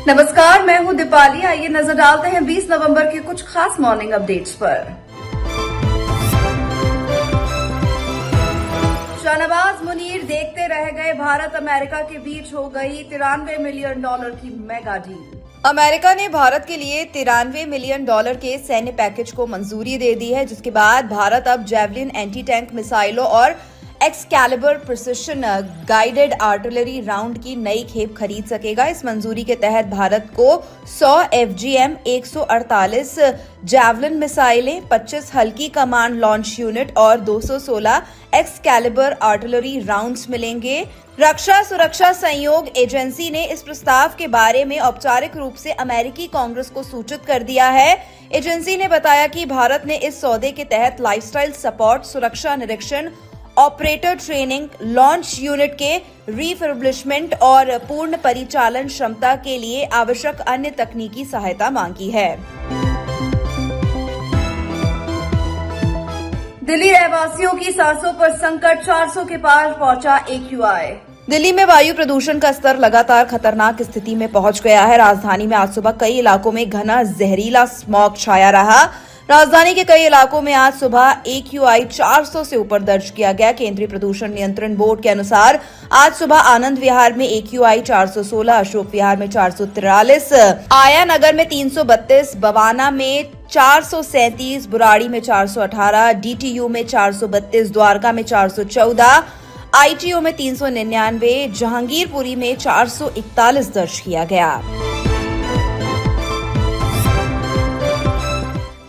नमस्कार, मैं हूं दीपाली। आइए नजर डालते हैं 20 नवंबर के कुछ खास मॉर्निंग अपडेट्स पर। शाहनवाज मुनीर देखते रह गए। भारत अमेरिका के बीच हो गई $93 मिलियन की मेगा डील। अमेरिका ने भारत के लिए $93 मिलियन के सैन्य पैकेज को मंजूरी दे दी है, जिसके बाद भारत अब जेवलिन एंटी टैंक मिसाइलों और Excalibur precision guided artillery round की नई खेप खरीद सकेगा। इस मंजूरी के तहत भारत को 100 FGM 148 जैवलिन मिसाइलें, 25 हल्की कमांड लॉन्च यूनिट और 216 एक्सकैलिबर आर्टिलरी राउंड्स मिलेंगे। रक्षा सुरक्षा सहयोग एजेंसी ने इस प्रस्ताव के बारे में औपचारिक रूप से अमेरिकी कांग्रेस को सूचित कर दिया है। एजेंसी ने बताया कि भारत ने इस सौदे के तहत लाइफस्टाइल सपोर्ट, सुरक्षा निरीक्षण, ऑपरेटर ट्रेनिंग, लॉन्च यूनिट के रिफर्बिशमेंट और पूर्ण परिचालन क्षमता के लिए आवश्यक अन्य तकनीकी सहायता मांगी है। दिल्ली रहवासियों की सांसों पर संकट, 400 के पार पहुंचा AQI। दिल्ली में वायु प्रदूषण का स्तर लगातार खतरनाक स्थिति में पहुंच गया है। राजधानी में आज सुबह कई इलाकों में घना जहरीला स्मॉग छाया रहा। राजधानी के कई इलाकों में आज सुबह AQI 400 से ऊपर दर्ज किया गया। केंद्रीय प्रदूषण नियंत्रण बोर्ड के अनुसार आज सुबह आनंद विहार में AQI 416, अशोक विहार में 443, आया नगर में 332, बवाना में 437, बुराड़ी में 418, DTU में 432, द्वारका में 414, ITO में 399, जहांगीरपुरी में 441 दर्ज किया गया।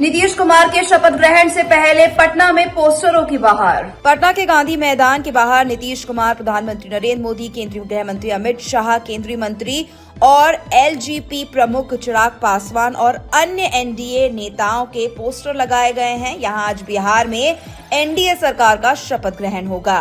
नीतीश कुमार के शपथ ग्रहण से पहले पटना में पोस्टरों की बहार। पटना के गांधी मैदान के बाहर नीतीश कुमार, प्रधानमंत्री नरेंद्र मोदी, केंद्रीय गृह मंत्री अमित शाह, केंद्रीय मंत्री और LGP प्रमुख चिराग पासवान और अन्य NDA नेताओं के पोस्टर लगाए गए हैं। यहां आज बिहार में NDA सरकार का शपथ ग्रहण होगा।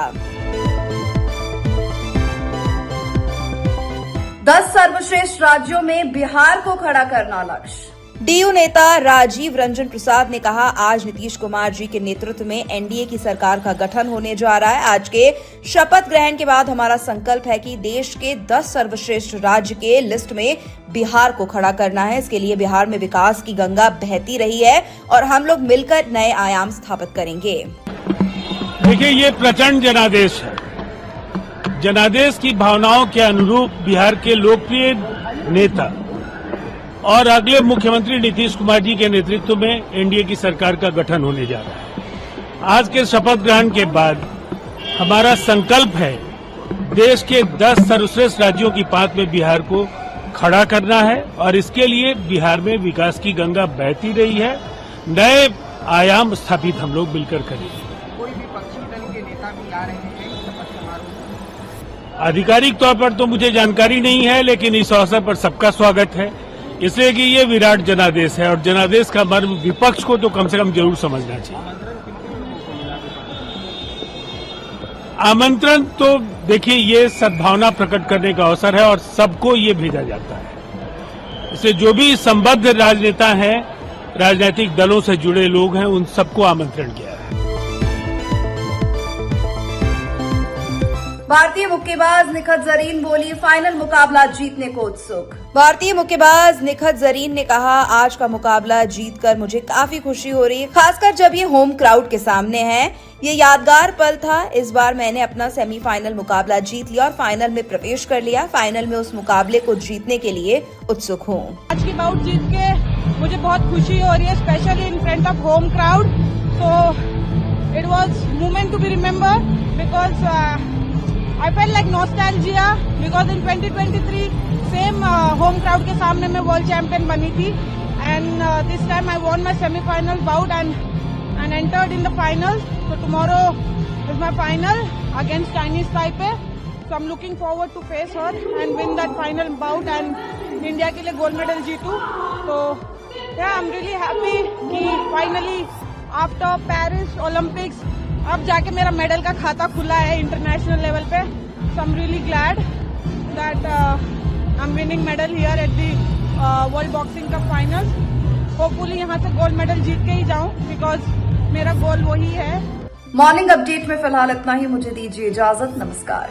10 सर्वश्रेष्ठ राज्यों में बिहार को खड़ा करना लक्ष्य। DU नेता राजीव रंजन प्रसाद ने कहा, आज नीतीश कुमार जी के नेतृत्व में NDA की सरकार का गठन होने जा रहा है। आज के शपथ ग्रहण के बाद हमारा संकल्प है कि देश के 10 सर्वश्रेष्ठ राज्य के लिस्ट में बिहार को खड़ा करना है। इसके लिए बिहार में विकास की गंगा बहती रही है और हम लोग मिलकर नए आयाम स्थापित करेंगे। देखिए, ये प्रचंड जनादेश है। जनादेश की भावनाओं के अनुरूप बिहार के लोकप्रिय नेता और अगले मुख्यमंत्री नीतीश कुमार जी के नेतृत्व में NDA की सरकार का गठन होने जा रहा है। आज के शपथ ग्रहण के बाद हमारा संकल्प है देश के 10 सर्वश्रेष्ठ राज्यों की पांत में बिहार को खड़ा करना है और इसके लिए बिहार में विकास की गंगा बहती रही है। नए आयाम स्थापित हम लोग मिलकर करेंगे। कोई विपक्षी दल के नेता भी आ रहे हैं शपथ समारोह? आधिकारिक तौर पर तो मुझे जानकारी नहीं है, लेकिन इस अवसर पर सबका स्वागत है, इसलिए कि ये विराट जनादेश है और जनादेश का मर्म विपक्ष को तो कम से कम जरूर समझना चाहिए। आमंत्रण तो देखिए, ये सद्भावना प्रकट करने का अवसर है और सबको ये भेजा जाता है। इसलिए जो भी संबद्ध राजनेता हैं, राजनीतिक दलों से जुड़े लोग हैं, उन सबको आमंत्रण किया है। भारतीय मुक्केबाज निखत जरीन बोली, फाइनल मुकाबला जीतने को उत्सुक। भारतीय मुक्केबाज निखत जरीन ने कहा, आज का मुकाबला जीतकर मुझे काफी खुशी हो रही है, खासकर जब ये होम क्राउड के सामने है। ये यादगार पल था। इस बार मैंने अपना सेमीफाइनल मुकाबला जीत लिया और फाइनल में प्रवेश कर लिया। फाइनल में उस मुकाबले को जीतने के लिए उत्सुक हूँ। आज की बाउट जीत के मुझे बहुत खुशी हो रही है, specially in front of home crowd. So it was moment to be remember because I felt like nostalgia because in 2023 same home crowd के सामने मैं वर्ल्ड चैंपियन बनी थी and this time I won my semi-final bout and entered in the final. So tomorrow is my final against Chinese Taipei. So I'm looking forward to face her and win that final bout and India के लिए gold medal जीतूं. So yeah, I'm really happy कि finally after Paris Olympics अब जाके मेरा medal का खाता खुला है इंटरनेशनल लेवल पे। So I am really glad that I am winning medal here at the world boxing cup final. Hopefully यहाँ से गोल्ड मेडल जीत के ही जाऊं बिकॉज मेरा गोल वही है। मॉर्निंग अपडेट में फिलहाल इतना ही। मुझे दीजिए इजाजत। नमस्कार।